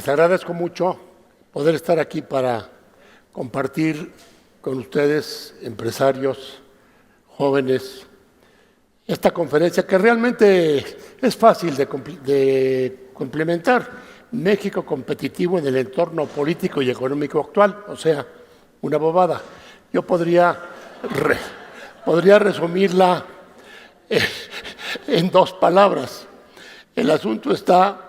Les agradezco mucho poder estar aquí para compartir con ustedes, empresarios, jóvenes, esta conferencia que realmente es fácil de complementar. México competitivo en el entorno político y económico actual, o sea, una bobada. Yo podría resumirla en dos palabras. El asunto está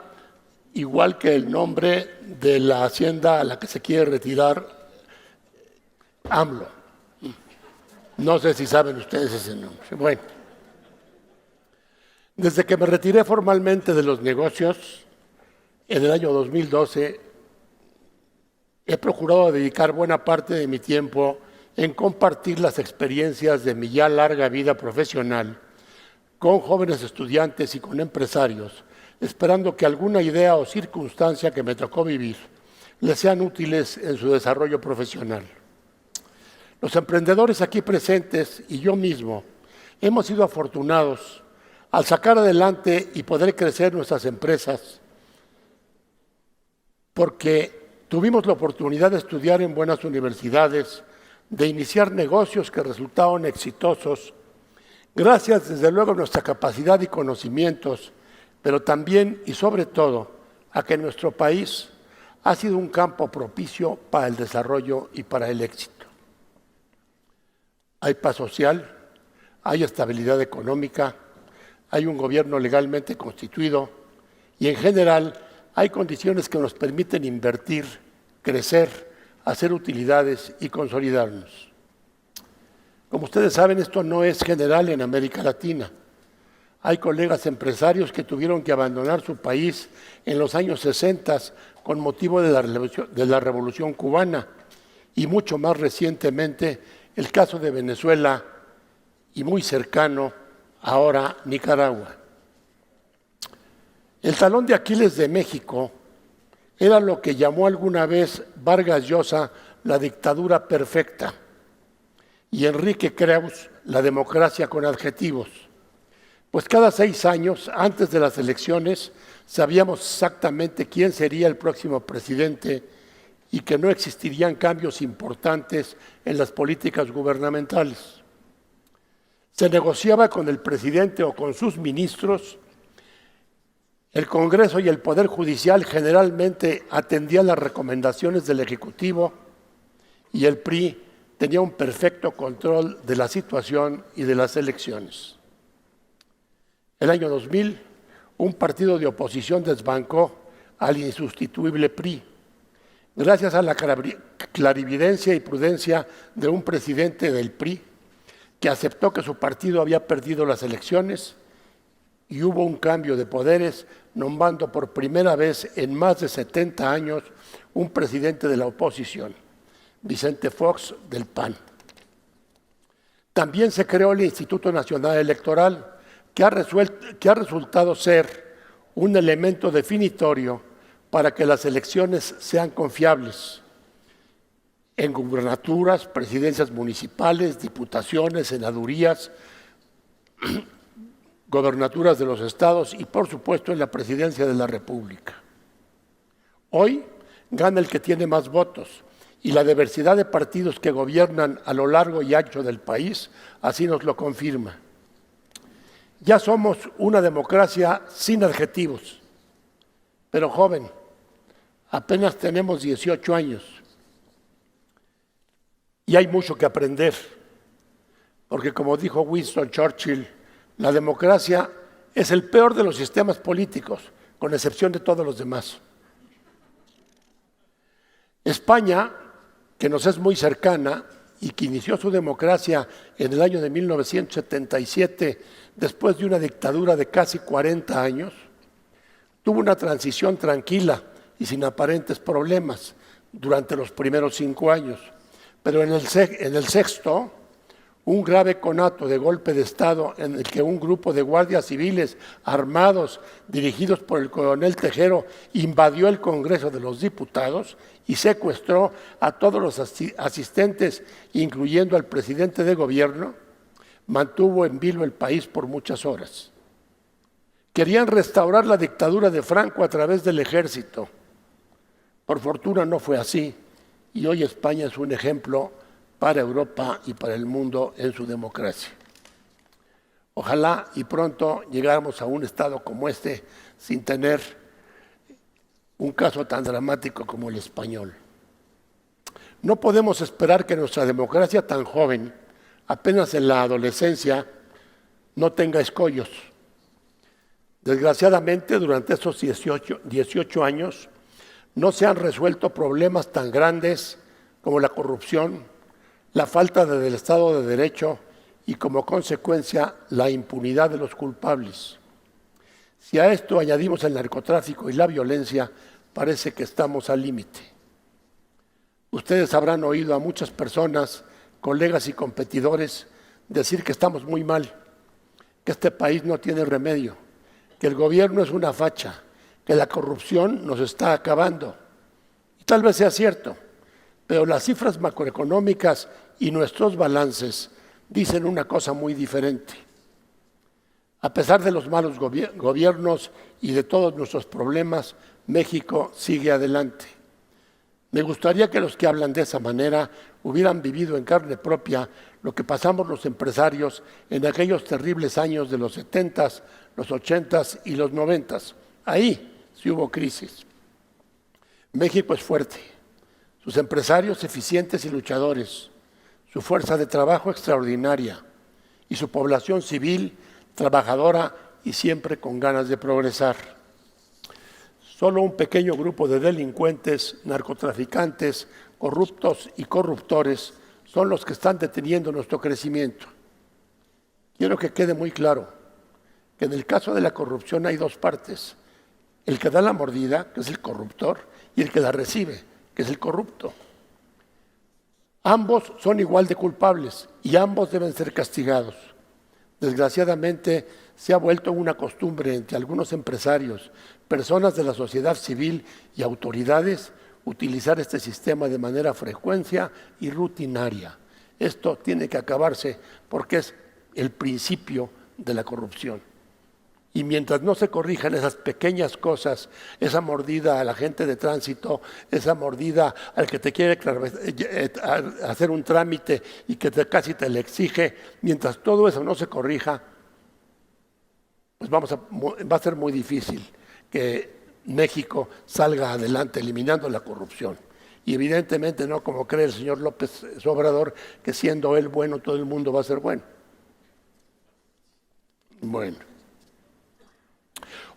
igual que el nombre de la hacienda a la que se quiere retirar AMLO. No sé si saben ustedes ese nombre. Bueno, desde que me retiré formalmente de los negocios en el año 2012, he procurado dedicar buena parte de mi tiempo en compartir las experiencias de mi ya larga vida profesional con jóvenes estudiantes y con empresarios, esperando que alguna idea o circunstancia que me tocó vivir les sean útiles en su desarrollo profesional. Los emprendedores aquí presentes y yo mismo hemos sido afortunados al sacar adelante y poder crecer nuestras empresas porque tuvimos la oportunidad de estudiar en buenas universidades, de iniciar negocios que resultaron exitosos, gracias desde luego a nuestra capacidad y conocimientos, pero también y sobre todo a que nuestro país ha sido un campo propicio para el desarrollo y para el éxito. Hay paz social, hay estabilidad económica, hay un gobierno legalmente constituido y en general hay condiciones que nos permiten invertir, crecer, hacer utilidades y consolidarnos. Como ustedes saben, esto no es general en América Latina. Hay colegas empresarios que tuvieron que abandonar su país en los años 60 con motivo de la Revolución Cubana y mucho más recientemente el caso de Venezuela y muy cercano ahora Nicaragua. El talón de Aquiles de México era lo que llamó alguna vez Vargas Llosa la dictadura perfecta y Enrique Krauss la democracia con adjetivos. Pues cada 6 años, antes de las elecciones, sabíamos exactamente quién sería el próximo presidente y que no existirían cambios importantes en las políticas gubernamentales. Se negociaba con el presidente o con sus ministros. El Congreso y el Poder Judicial generalmente atendían las recomendaciones del Ejecutivo y el PRI tenía un perfecto control de la situación y de las elecciones. El año 2000, un partido de oposición desbancó al insustituible PRI. Gracias a la clarividencia y prudencia de un presidente del PRI, que aceptó que su partido había perdido las elecciones y hubo un cambio de poderes, nombrando por primera vez en más de 70 años un presidente de la oposición, Vicente Fox del PAN. También se creó el Instituto Nacional Electoral, que ha resultado ser un elemento definitorio para que las elecciones sean confiables en gubernaturas, presidencias municipales, diputaciones, senadurías, gobernaturas de los estados y, por supuesto, en la presidencia de la República. Hoy gana el que tiene más votos y la diversidad de partidos que gobiernan a lo largo y ancho del país así nos lo confirma. Ya somos una democracia sin adjetivos, pero joven, apenas tenemos 18 años y hay mucho que aprender, porque como dijo Winston Churchill, la democracia es el peor de los sistemas políticos, con excepción de todos los demás. España, que nos es muy cercana y que inició su democracia en el año de 1977, después de una dictadura de casi 40 años, tuvo una transición tranquila y sin aparentes problemas durante los primeros 5 años. Pero en el sexto, un grave conato de golpe de Estado en el que un grupo de guardias civiles armados, dirigidos por el coronel Tejero, invadió el Congreso de los Diputados y secuestró a todos los asistentes, incluyendo al presidente de gobierno, mantuvo en vilo el país por muchas horas. Querían restaurar la dictadura de Franco a través del ejército, Por fortuna no fue así, y hoy España es un ejemplo para Europa y para el mundo en su democracia. Ojalá y pronto llegáramos a un estado como este sin tener un caso tan dramático como el español. No podemos esperar que nuestra democracia tan joven, apenas en la adolescencia, no tenga escollos. Desgraciadamente, durante esos 18 años, no se han resuelto problemas tan grandes como la corrupción, la falta del Estado de Derecho y, como consecuencia, la impunidad de los culpables. Si a esto añadimos el narcotráfico y la violencia, parece que estamos al límite. Ustedes habrán oído a muchas personas, colegas y competidores, decir que estamos muy mal, que este país no tiene remedio, que el gobierno es una facha, que la corrupción nos está acabando. Y tal vez sea cierto, pero las cifras macroeconómicas y nuestros balances dicen una cosa muy diferente. A pesar de los malos gobiernos y de todos nuestros problemas, México sigue adelante. Me gustaría que los que hablan de esa manera hubieran vivido en carne propia lo que pasamos los empresarios en aquellos terribles años de los 70s, los 80s y los 90s. Ahí sí hubo crisis. México es fuerte, sus empresarios eficientes y luchadores, su fuerza de trabajo extraordinaria y su población civil trabajadora y siempre con ganas de progresar. Solo un pequeño grupo de delincuentes, narcotraficantes, corruptos y corruptores son los que están deteniendo nuestro crecimiento. Quiero que quede muy claro que en el caso de la corrupción hay dos partes: el que da la mordida, que es el corruptor, y el que la recibe, que es el corrupto. Ambos son igual de culpables y ambos deben ser castigados. Desgraciadamente, se ha vuelto una costumbre entre algunos empresarios, personas de la sociedad civil y autoridades utilizar este sistema de manera frecuente y rutinaria. Esto tiene que acabarse porque es el principio de la corrupción. Y mientras no se corrijan esas pequeñas cosas, esa mordida a la gente de tránsito, esa mordida al que te quiere hacer un trámite y que casi te le exige, mientras todo eso no se corrija, pues va a ser muy difícil que México salga adelante eliminando la corrupción. Y evidentemente no como cree el señor López Obrador, que siendo él bueno, todo el mundo va a ser bueno. Bueno.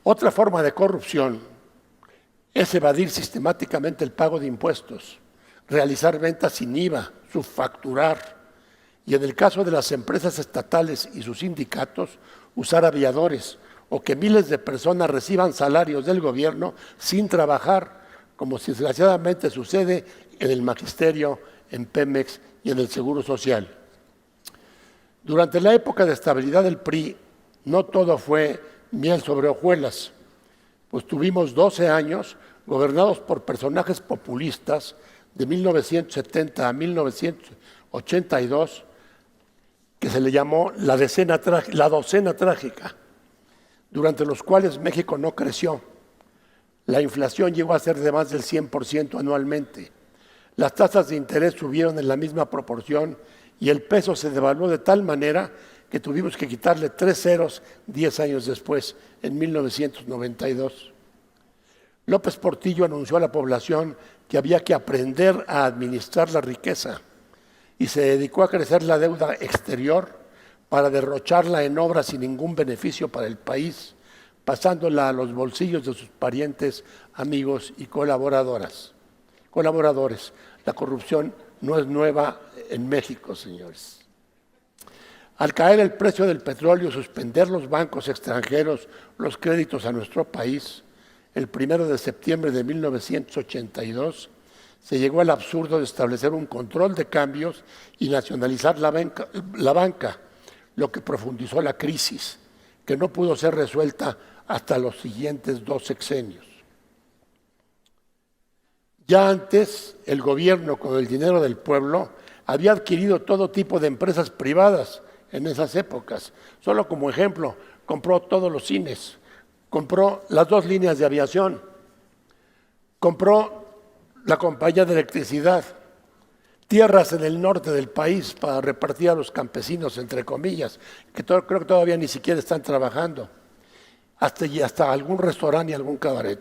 Otra forma de corrupción es evadir sistemáticamente el pago de impuestos, realizar ventas sin IVA, subfacturar y, en el caso de las empresas estatales y sus sindicatos, usar aviadores o que miles de personas reciban salarios del gobierno sin trabajar, como desgraciadamente sucede en el magisterio, en Pemex y en el Seguro Social. Durante la época de estabilidad del PRI, no todo fue miel sobre hojuelas, pues tuvimos 12 años gobernados por personajes populistas de 1970 a 1982, que se le llamó la docena trágica, durante los cuales México no creció. La inflación llegó a ser de más del 100% anualmente. Las tasas de interés subieron en la misma proporción y el peso se devaluó de tal manera que tuvimos que quitarle 3 ceros 10 años después, en 1992. López Portillo anunció a la población que había que aprender a administrar la riqueza y se dedicó a crecer la deuda exterior para derrocharla en obras sin ningún beneficio para el país, pasándola a los bolsillos de sus parientes, amigos y colaboradores. La corrupción no es nueva en México, señores. Al caer el precio del petróleo, suspender los bancos extranjeros los créditos a nuestro país, el 1 de septiembre de 1982, se llegó al absurdo de establecer un control de cambios y nacionalizar la banca, lo que profundizó la crisis, que no pudo ser resuelta hasta los siguientes 2 sexenios. Ya antes, el gobierno, con el dinero del pueblo, había adquirido todo tipo de empresas privadas en esas épocas. Solo como ejemplo, compró todos los cines, compró las 2 líneas de aviación, compró la compañía de electricidad, tierras en el norte del país para repartir a los campesinos, entre comillas, que creo que todavía ni siquiera están trabajando, hasta algún restaurante y algún cabaret.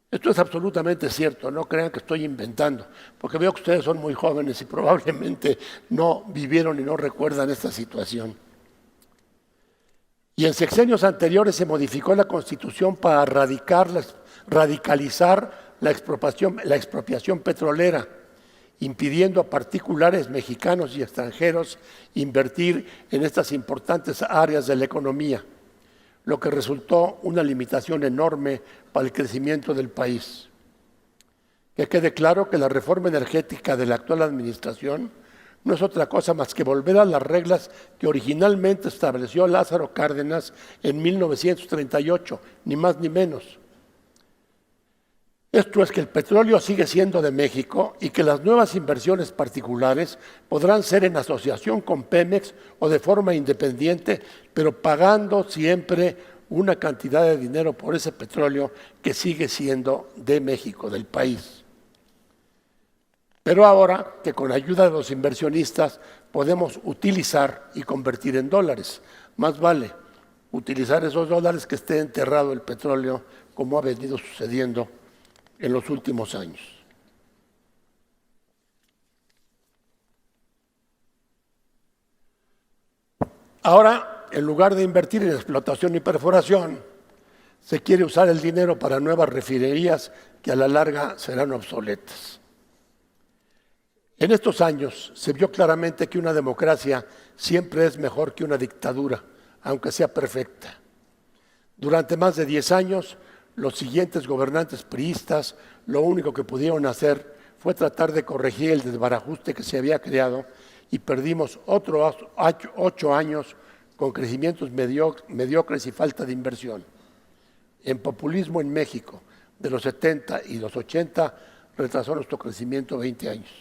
Esto es absolutamente cierto, no crean que estoy inventando, porque veo que ustedes son muy jóvenes y probablemente no vivieron y no recuerdan esta situación. Y en sexenios anteriores se modificó la Constitución para radicalizar la expropiación petrolera, impidiendo a particulares mexicanos y extranjeros invertir en estas importantes áreas de la economía, lo que resultó una limitación enorme para el crecimiento del país. Que quede claro que la reforma energética de la actual administración no es otra cosa más que volver a las reglas que originalmente estableció Lázaro Cárdenas en 1938, ni más ni menos. Esto es que el petróleo sigue siendo de México y que las nuevas inversiones particulares podrán ser en asociación con Pemex o de forma independiente, pero pagando siempre una cantidad de dinero por ese petróleo que sigue siendo de México, del país. Pero ahora que con ayuda de los inversionistas podemos utilizar y convertir en dólares, más vale utilizar esos dólares que esté enterrado el petróleo, como ha venido sucediendo en los últimos años. Ahora, en lugar de invertir en explotación y perforación, se quiere usar el dinero para nuevas refinerías que a la larga serán obsoletas. En estos años se vio claramente que una democracia siempre es mejor que una dictadura, aunque sea perfecta. Durante más de 10 años, los siguientes gobernantes priistas lo único que pudieron hacer fue tratar de corregir el desbarajuste que se había creado y perdimos otros 8 años con crecimientos mediocres y falta de inversión. En populismo en México, de los 70 y los 80, retrasó nuestro crecimiento 20 años.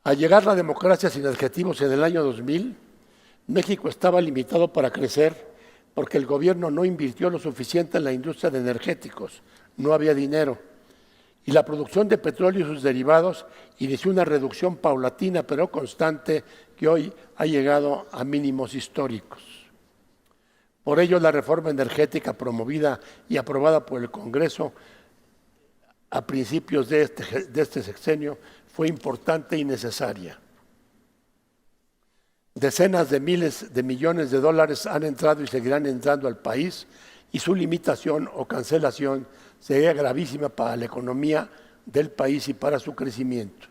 Al llegar la democracia sin adjetivos en el año 2000, México estaba limitado para crecer porque el gobierno no invirtió lo suficiente en la industria de energéticos, no había dinero. Y la producción de petróleo y sus derivados inició una reducción paulatina pero constante que hoy ha llegado a mínimos históricos. Por ello, la reforma energética promovida y aprobada por el Congreso a principios de este sexenio fue importante y necesaria. Decenas de miles de millones de dólares han entrado y seguirán entrando al país y su limitación o cancelación sería gravísima para la economía del país y para su crecimiento.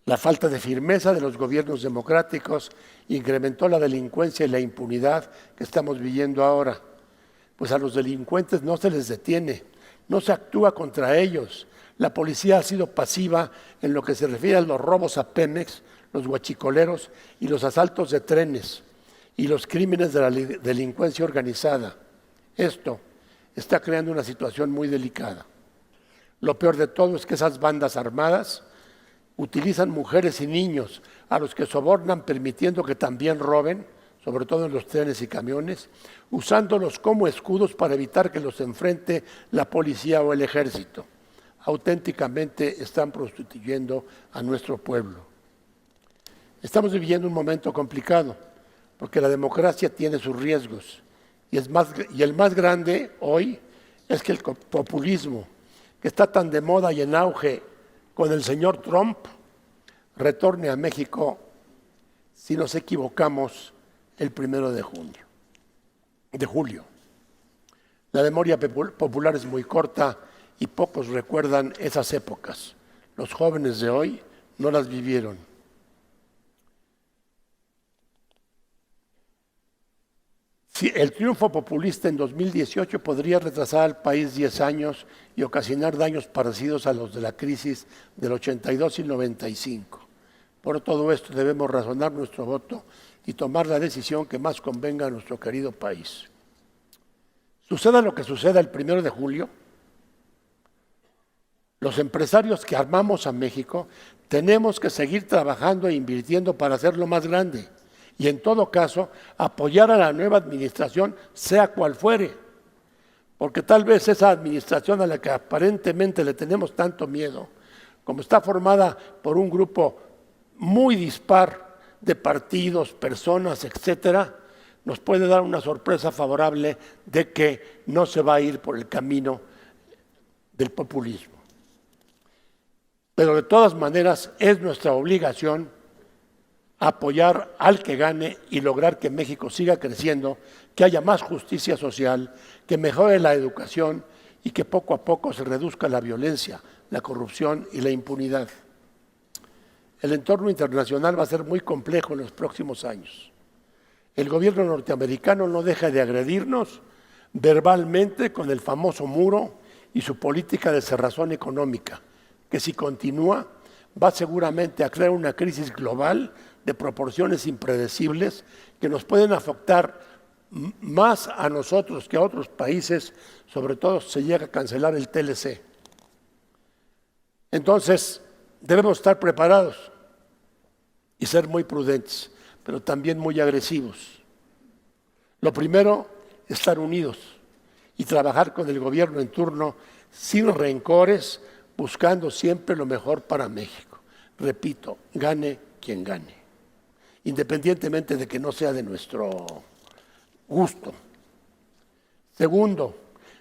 La falta de firmeza de los gobiernos democráticos incrementó la delincuencia y la impunidad que estamos viviendo ahora, pues a los delincuentes no se les detiene, no se actúa contra ellos. La policía ha sido pasiva en lo que se refiere a los robos a Pemex, los huachicoleros y los asaltos de trenes y los crímenes de la delincuencia organizada. Esto está creando una situación muy delicada. Lo peor de todo es que esas bandas armadas utilizan mujeres y niños a los que sobornan permitiendo que también roben, sobre todo en los trenes y camiones, usándolos como escudos para evitar que los enfrente la policía o el ejército. Auténticamente están prostituyendo a nuestro pueblo. Estamos viviendo un momento complicado porque la democracia tiene sus riesgos y el más grande hoy es que el populismo, que está tan de moda y en auge con el señor Trump, retorne a México si nos equivocamos el 1 de julio. La memoria popular es muy corta y pocos recuerdan esas épocas. Los jóvenes de hoy no las vivieron. Si el triunfo populista en 2018 podría retrasar al país 10 años y ocasionar daños parecidos a los de la crisis del 82 y el 95. Por todo esto debemos razonar nuestro voto y tomar la decisión que más convenga a nuestro querido país. Suceda lo que suceda el 1 de julio, los empresarios que armamos a México tenemos que seguir trabajando e invirtiendo para hacerlo más grande y en todo caso apoyar a la nueva administración, sea cual fuere, porque tal vez esa administración a la que aparentemente le tenemos tanto miedo, como está formada por un grupo muy dispar de partidos, personas, etcétera, nos puede dar una sorpresa favorable de que no se va a ir por el camino del populismo. Pero de todas maneras es nuestra obligación apoyar al que gane y lograr que México siga creciendo, que haya más justicia social, que mejore la educación y que poco a poco se reduzca la violencia, la corrupción y la impunidad. El entorno internacional va a ser muy complejo en los próximos años. El gobierno norteamericano no deja de agredirnos verbalmente con el famoso muro y su política de cerrazón económica, que si continúa va seguramente a crear una crisis global de proporciones impredecibles que nos pueden afectar más a nosotros que a otros países, sobre todo si se llega a cancelar el TLC. Entonces, debemos estar preparados y ser muy prudentes, pero también muy agresivos. Lo primero, estar unidos y trabajar con el gobierno en turno sin rencores, buscando siempre lo mejor para México. Repito, gane quien gane, independientemente de que no sea de nuestro gusto. Segundo,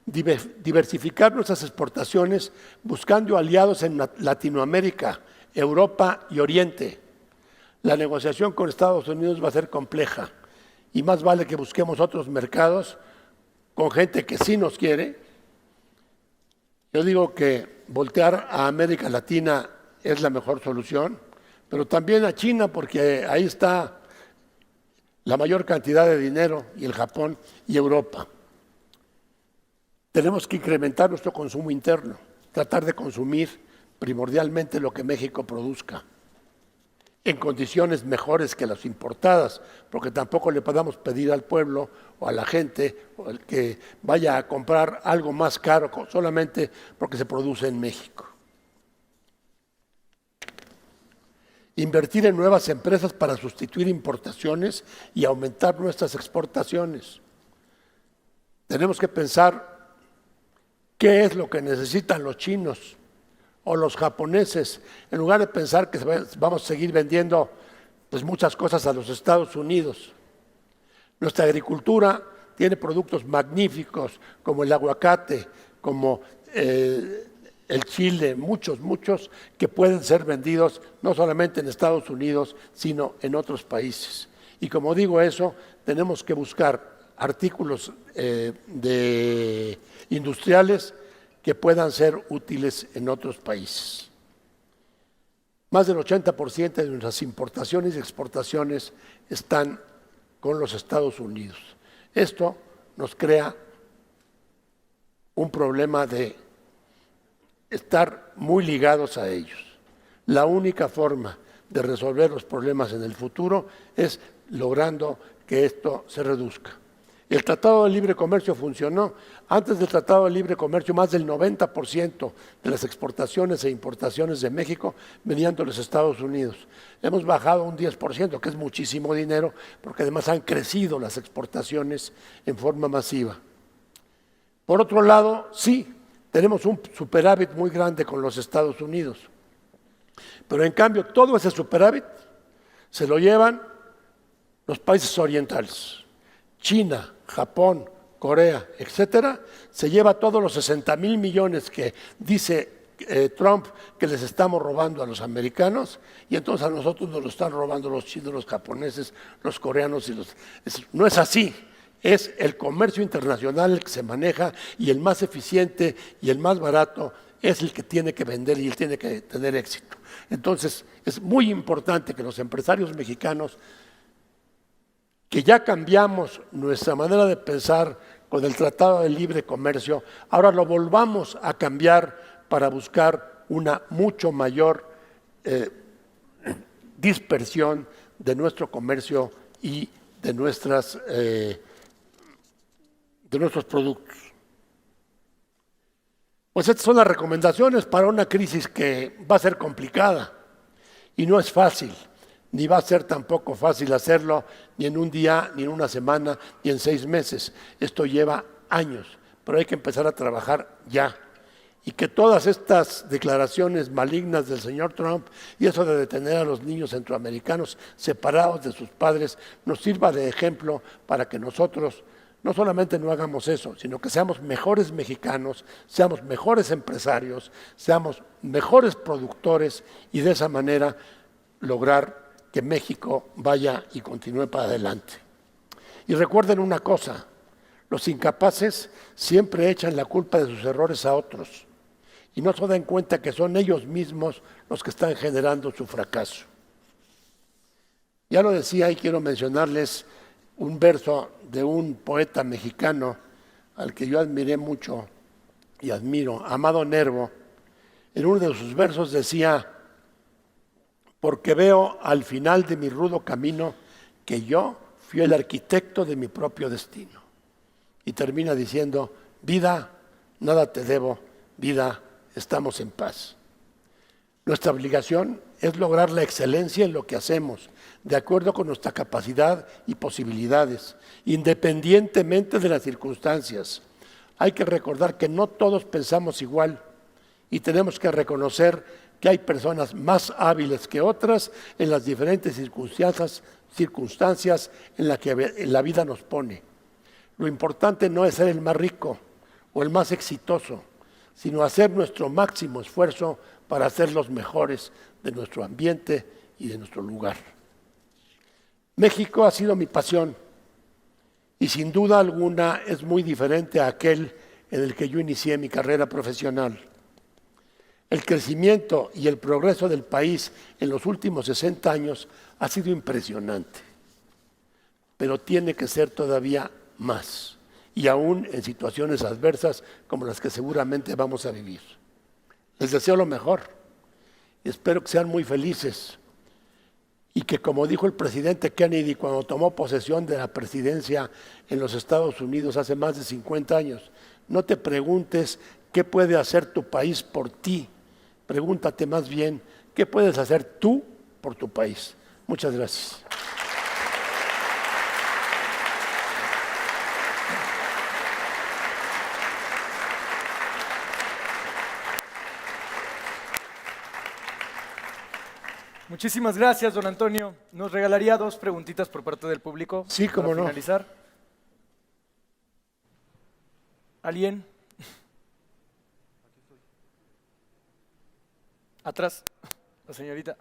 diversificar nuestras exportaciones buscando aliados en Latinoamérica, Europa y Oriente. La negociación con Estados Unidos va a ser compleja y más vale que busquemos otros mercados con gente que sí nos quiere. Yo digo que voltear a América Latina es la mejor solución, pero también a China, porque ahí está la mayor cantidad de dinero, y el Japón y Europa. Tenemos que incrementar nuestro consumo interno, tratar de consumir primordialmente lo que México produzca, en condiciones mejores que las importadas, porque tampoco le podamos pedir al pueblo o a la gente o el que vaya a comprar algo más caro solamente porque se produce en México. Invertir en nuevas empresas para sustituir importaciones y aumentar nuestras exportaciones. Tenemos que pensar qué es lo que necesitan los chinos o los japoneses, en lugar de pensar que vamos a seguir vendiendo pues, muchas cosas a los Estados Unidos. Nuestra agricultura tiene productos magníficos como el aguacate, como el chile, muchos que pueden ser vendidos no solamente en Estados Unidos, sino en otros países. Y como digo eso, tenemos que buscar artículos industriales que puedan ser útiles en otros países. Más del 80% de nuestras importaciones y exportaciones están con los Estados Unidos. Esto nos crea un problema de estar muy ligados a ellos. La única forma de resolver los problemas en el futuro es logrando que esto se reduzca. El Tratado de Libre Comercio funcionó. Antes del Tratado de Libre Comercio, más del 90% de las exportaciones e importaciones de México venían de los Estados Unidos. Hemos bajado un 10%, que es muchísimo dinero, porque además han crecido las exportaciones en forma masiva. Por otro lado, sí, tenemos un superávit muy grande con los Estados Unidos. Pero en cambio, todo ese superávit se lo llevan los países orientales. China, Japón, Corea, etcétera, se lleva todos los 60,000 millones que dice Trump que les estamos robando a los americanos, y entonces a nosotros nos lo están robando los chinos, los japoneses, los coreanos y los... No es así. Es el comercio internacional el que se maneja, y el más eficiente y el más barato es el que tiene que vender y él tiene que tener éxito. Entonces, es muy importante que los empresarios mexicanos, que ya cambiamos nuestra manera de pensar con el Tratado de Libre Comercio, ahora lo volvamos a cambiar para buscar una mucho mayor dispersión de nuestro comercio y de nuestros productos. Pues estas son las recomendaciones para una crisis que va a ser complicada y no es fácil, ni va a ser tampoco fácil hacerlo ni en un día, ni en una semana, ni en 6 meses. Esto lleva años, pero hay que empezar a trabajar ya. Y que todas estas declaraciones malignas del señor Trump y eso de detener a los niños centroamericanos separados de sus padres nos sirva de ejemplo para que nosotros no solamente no hagamos eso, sino que seamos mejores mexicanos, seamos mejores empresarios, seamos mejores productores y de esa manera lograr que México vaya y continúe para adelante. Y recuerden una cosa, los incapaces siempre echan la culpa de sus errores a otros y no se dan cuenta que son ellos mismos los que están generando su fracaso. Ya lo decía y quiero mencionarles un verso de un poeta mexicano al que yo admiré mucho y admiro, Amado Nervo. En uno de sus versos decía: porque veo al final de mi rudo camino que yo fui el arquitecto de mi propio destino. Y termina diciendo: vida, nada te debo, vida, estamos en paz. Nuestra obligación es lograr la excelencia en lo que hacemos, de acuerdo con nuestra capacidad y posibilidades, independientemente de las circunstancias. Hay que recordar que no todos pensamos igual y tenemos que reconocer que hay personas más hábiles que otras en las diferentes circunstancias en las que la vida nos pone. Lo importante no es ser el más rico o el más exitoso, sino hacer nuestro máximo esfuerzo para ser los mejores de nuestro ambiente y de nuestro lugar. México ha sido mi pasión y sin duda alguna es muy diferente a aquel en el que yo inicié mi carrera profesional. El crecimiento y el progreso del país en los últimos 60 años ha sido impresionante, pero tiene que ser todavía más, y aún en situaciones adversas como las que seguramente vamos a vivir. Les deseo lo mejor y espero que sean muy felices y que, como dijo el presidente Kennedy cuando tomó posesión de la presidencia en los Estados Unidos hace más de 50 años, no te preguntes qué puede hacer tu país por ti, pregúntate más bien qué puedes hacer tú por tu país. Muchas gracias. Muchísimas gracias, don Antonio. ¿Nos regalaría 2 preguntitas por parte del público? Sí, cómo no. Para finalizar. ¿Alguien? Atrás, la señorita.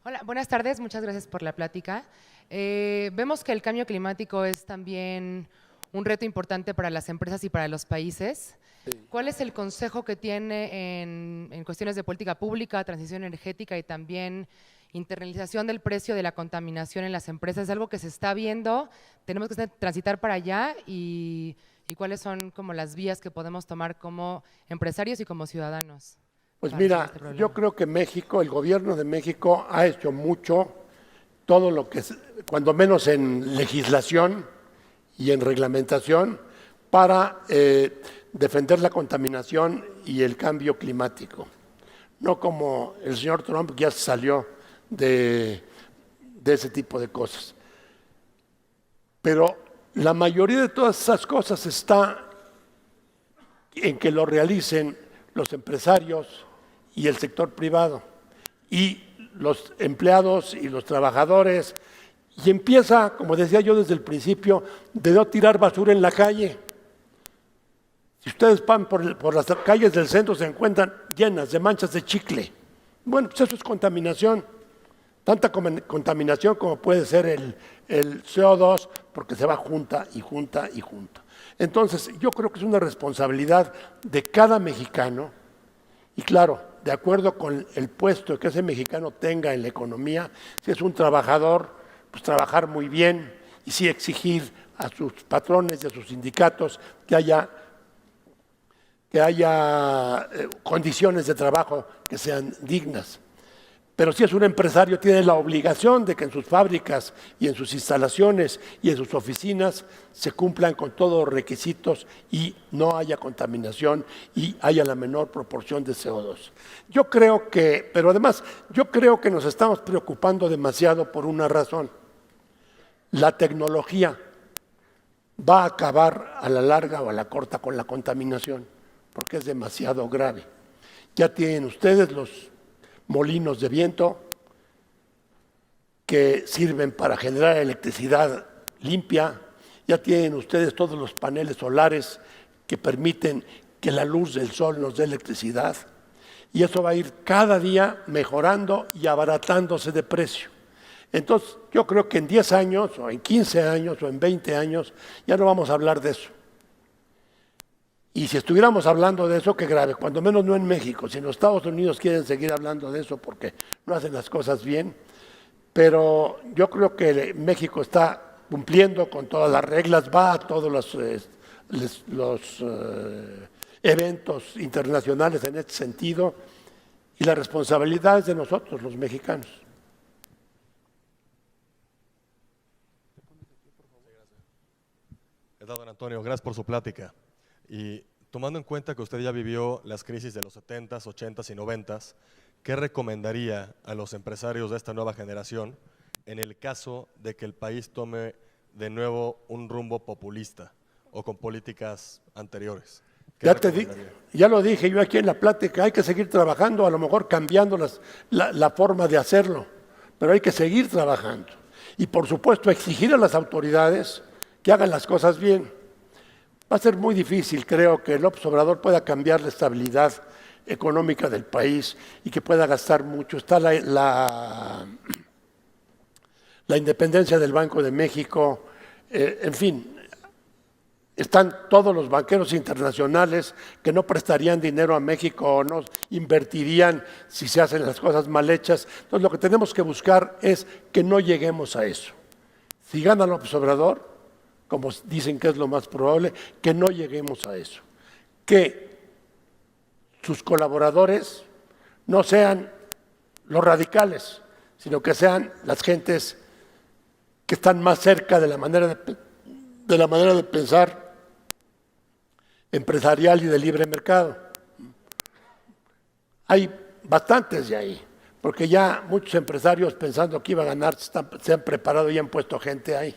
Hola, buenas tardes, muchas gracias por la plática. Vemos que el cambio climático es también un reto importante para las empresas y para los países. ¿Cuál es el consejo que tiene en cuestiones de política pública, transición energética y también internalización del precio de la contaminación en las empresas? ¿Es algo que se está viendo? ¿Tenemos que transitar para allá? ¿Y cuáles son como las vías que podemos tomar como empresarios y como ciudadanos? Pues mira, yo creo que México, el gobierno de México ha hecho mucho, todo lo que, cuando menos en legislación y en reglamentación, para defender la contaminación y el cambio climático. No como el señor Trump que ya salió de ese tipo de cosas. Pero la mayoría de todas esas cosas está en que lo realicen los empresarios y el sector privado y los empleados y los trabajadores. Y empieza, como decía yo desde el principio, de no tirar basura en la calle. Si ustedes van por las calles del centro, se encuentran llenas de manchas de chicle. Bueno, pues eso es contaminación. Tanta contaminación como puede ser el CO2, porque se va junta y junta y junta. Entonces, yo creo que es una responsabilidad de cada mexicano, y claro, de acuerdo con el puesto que ese mexicano tenga en la economía, si es un trabajador, pues trabajar muy bien, y sí exigir a sus patrones y a sus sindicatos que haya condiciones de trabajo que sean dignas. Pero si es un empresario, tiene la obligación de que en sus fábricas y en sus instalaciones y en sus oficinas se cumplan con todos los requisitos y no haya contaminación y haya la menor proporción de CO2. Yo creo que, pero además, yo creo que nos estamos preocupando demasiado por una razón. la tecnología va a acabar a la larga o a la corta con la contaminación, porque es demasiado grave. Ya tienen ustedes los molinos de viento que sirven para generar electricidad limpia, ya tienen ustedes todos los paneles solares que permiten que la luz del sol nos dé electricidad, y eso va a ir cada día mejorando y abaratándose de precio. Entonces, yo creo que en 10 años, o en 15 años, o en 20 años, ya no vamos a hablar de eso. Y si estuviéramos hablando de eso, qué grave, cuando menos no en México. Si en los Estados Unidos quieren seguir hablando de eso porque no hacen las cosas bien, pero yo creo que México está cumpliendo con todas las reglas, va a todos los eventos internacionales en este sentido, y la responsabilidad es de nosotros, los mexicanos. Don Antonio, gracias por su plática. Y tomando en cuenta que usted ya vivió las crisis de los 70s, 80s y 90s, ¿qué recomendaría a los empresarios de esta nueva generación en el caso de que el país tome de nuevo un rumbo populista o con políticas anteriores? Ya lo dije yo aquí en la plática, hay que seguir trabajando, a lo mejor cambiando la forma de hacerlo, pero hay que seguir trabajando. Y por supuesto exigir a las autoridades que hagan las cosas bien. Va a ser muy difícil, creo, que López Obrador pueda cambiar la estabilidad económica del país y que pueda gastar mucho. Está la independencia del Banco de México, en fin, están todos los banqueros internacionales que no prestarían dinero a México o no invertirían si se hacen las cosas mal hechas. Entonces lo que tenemos que buscar es que no lleguemos a eso. Si gana López Obrador, como dicen que es lo más probable, que no lleguemos a eso. Que sus colaboradores no sean los radicales, sino que sean las gentes que están más cerca de la manera de pensar empresarial y de libre mercado. Hay bastantes de ahí, porque ya muchos empresarios pensando que iba a ganar se han preparado y han puesto gente ahí.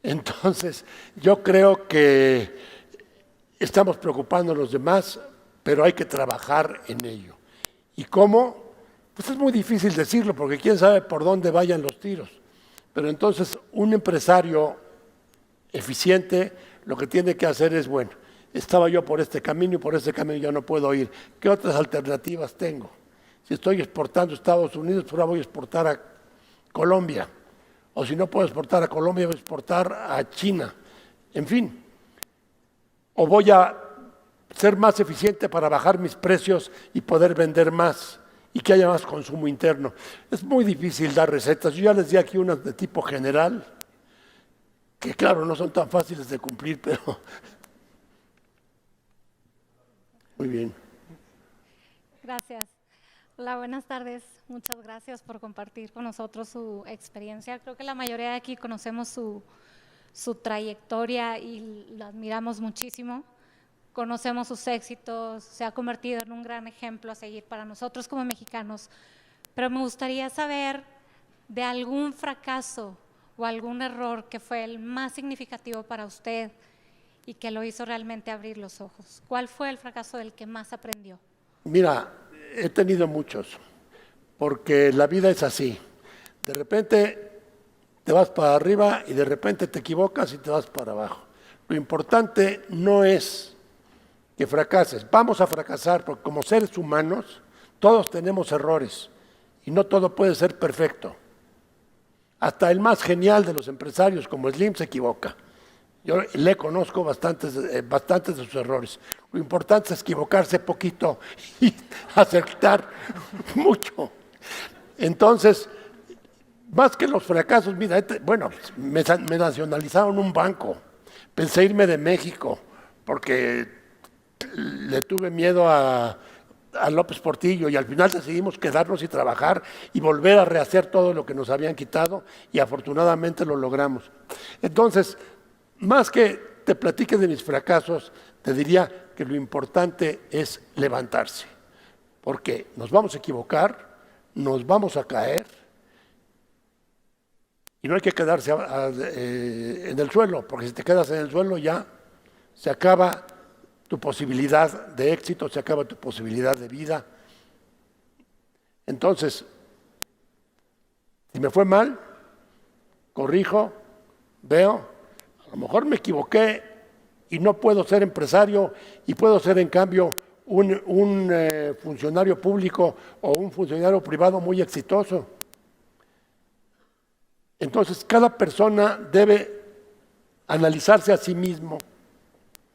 Entonces, yo creo que estamos preocupando a los demás, pero hay que trabajar en ello. ¿Y cómo? Pues es muy difícil decirlo, porque quién sabe por dónde vayan los tiros. Pero entonces, un empresario eficiente lo que tiene que hacer es, bueno, estaba yo por este camino y por este camino ya no puedo ir. ¿Qué otras alternativas tengo? Si estoy exportando a Estados Unidos, pues ahora voy a exportar a Colombia. O si no puedo exportar a Colombia, voy a exportar a China. En fin, o voy a ser más eficiente para bajar mis precios y poder vender más y que haya más consumo interno. Es muy difícil dar recetas. Yo ya les di aquí unas de tipo general, que claro, no son tan fáciles de cumplir, pero muy bien. Gracias. Hola, buenas tardes. Muchas gracias por compartir con nosotros su experiencia. Creo que la mayoría de aquí conocemos su trayectoria y la admiramos muchísimo. Conocemos sus éxitos, se ha convertido en un gran ejemplo a seguir para nosotros como mexicanos. Pero me gustaría saber de algún fracaso o algún error que fue el más significativo para usted y que lo hizo realmente abrir los ojos. ¿Cuál fue el fracaso del que más aprendió? Mira, he tenido muchos, porque la vida es así. De repente te vas para arriba y de repente te equivocas y te vas para abajo. Lo importante no es que fracases. Vamos a fracasar porque como seres humanos todos tenemos errores y no todo puede ser perfecto. Hasta el más genial de los empresarios como Slim se equivoca. Yo le conozco bastantes de sus errores. Lo importante es equivocarse poquito y acertar mucho. Entonces, más que los fracasos, mira, bueno, me nacionalizaron un banco. Pensé irme de México porque le tuve miedo a López Portillo y al final decidimos quedarnos y trabajar y volver a rehacer todo lo que nos habían quitado y afortunadamente lo logramos. Entonces, más que te platique de mis fracasos, te diría que lo importante es levantarse, porque nos vamos a equivocar, nos vamos a caer Y no hay que quedarse en el suelo, porque si te quedas en el suelo ya se acaba tu posibilidad de éxito, se acaba tu posibilidad de vida. Entonces, si me fue mal, corrijo, veo, a lo mejor me equivoqué y no puedo ser empresario y puedo ser en cambio un funcionario público o un funcionario privado muy exitoso. Entonces, cada persona debe analizarse a sí mismo,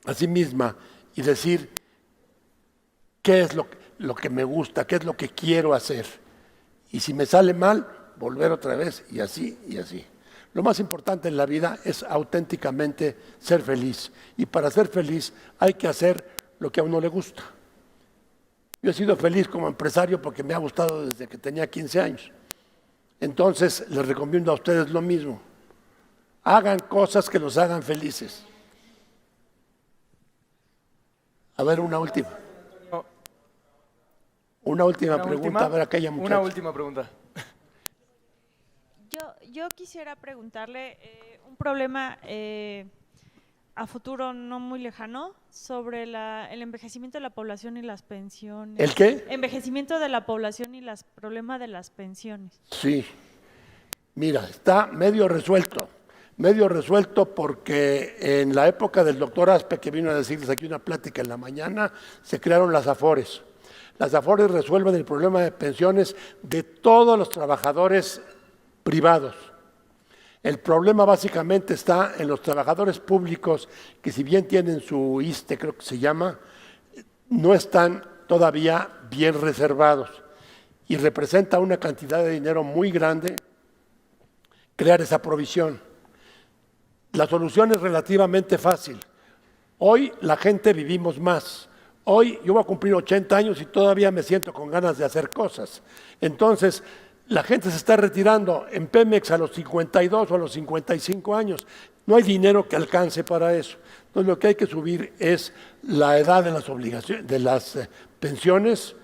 a sí misma, y decir qué es lo que me gusta, qué es lo que quiero hacer. Y si me sale mal, volver otra vez y así y así. Lo más importante en la vida es auténticamente ser feliz. Y para ser feliz hay que hacer lo que a uno le gusta. Yo he sido feliz como empresario porque me ha gustado desde que tenía 15 años. Entonces, les recomiendo a ustedes lo mismo. Hagan cosas que los hagan felices. A ver, una última. Una última pregunta, a ver aquella muchacha. Una última pregunta. Yo quisiera preguntarle un problema a futuro no muy lejano sobre el envejecimiento de la población y las pensiones. ¿El qué? Envejecimiento de la población y los problemas de las pensiones. Sí. Mira, está medio resuelto porque en la época del doctor Aspe, que vino a decirles aquí una plática en la mañana, se crearon las AFORES. Las AFORES resuelven el problema de pensiones de todos los trabajadores privados. El problema básicamente está en los trabajadores públicos que, si bien tienen su ISSSTE, creo que se llama, no están todavía bien reservados y representa una cantidad de dinero muy grande crear esa provisión. La solución es relativamente fácil. Hoy la gente vivimos más. Hoy yo voy a cumplir 80 años y todavía me siento con ganas de hacer cosas. Entonces, la gente se está retirando en Pemex a los 52 o a los 55 años. No hay dinero que alcance para eso. Entonces, lo que hay que subir es la edad de las obligaciones, de las pensiones,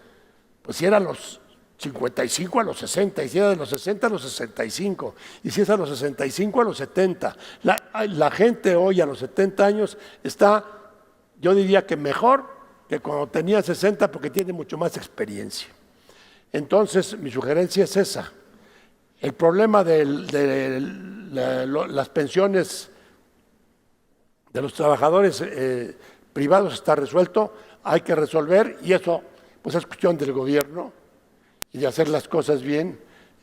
pues si era a los 55 a los 60, y si era de los 60 a los 65, y si es a los 65 a los 70. La gente hoy a los 70 años está, yo diría que mejor que cuando tenía 60 porque tiene mucho más experiencia. Entonces, mi sugerencia es esa. El problema de las pensiones de los trabajadores privados está resuelto, hay que resolver, y eso pues es cuestión del gobierno y de hacer las cosas bien,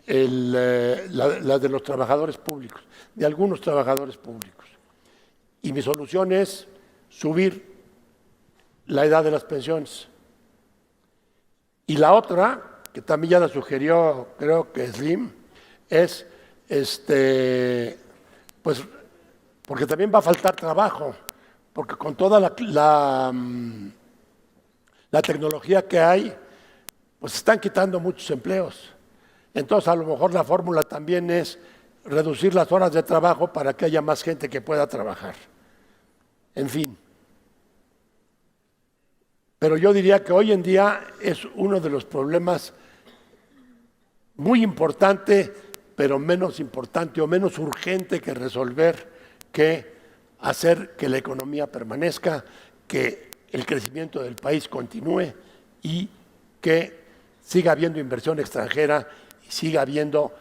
la de los trabajadores públicos, de algunos trabajadores públicos. Y mi solución es subir la edad de las pensiones. Y la otra, que también ya la sugirió, creo que Slim, es, pues, porque también va a faltar trabajo, porque con toda la tecnología que hay, pues se están quitando muchos empleos. Entonces, a lo mejor la fórmula también es reducir las horas de trabajo para que haya más gente que pueda trabajar. En fin. Pero yo diría que hoy en día es uno de los problemas muy importante, pero menos importante o menos urgente que resolver, que hacer que la economía permanezca, que el crecimiento del país continúe y que siga habiendo inversión extranjera y siga habiendo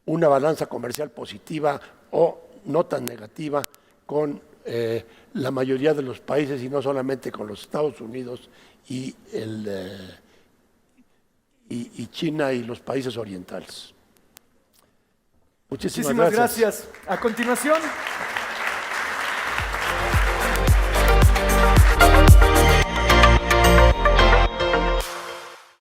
una balanza comercial positiva o no tan negativa con la mayoría de los países y no solamente con los Estados Unidos y China y los países orientales. Muchísimas gracias. A continuación.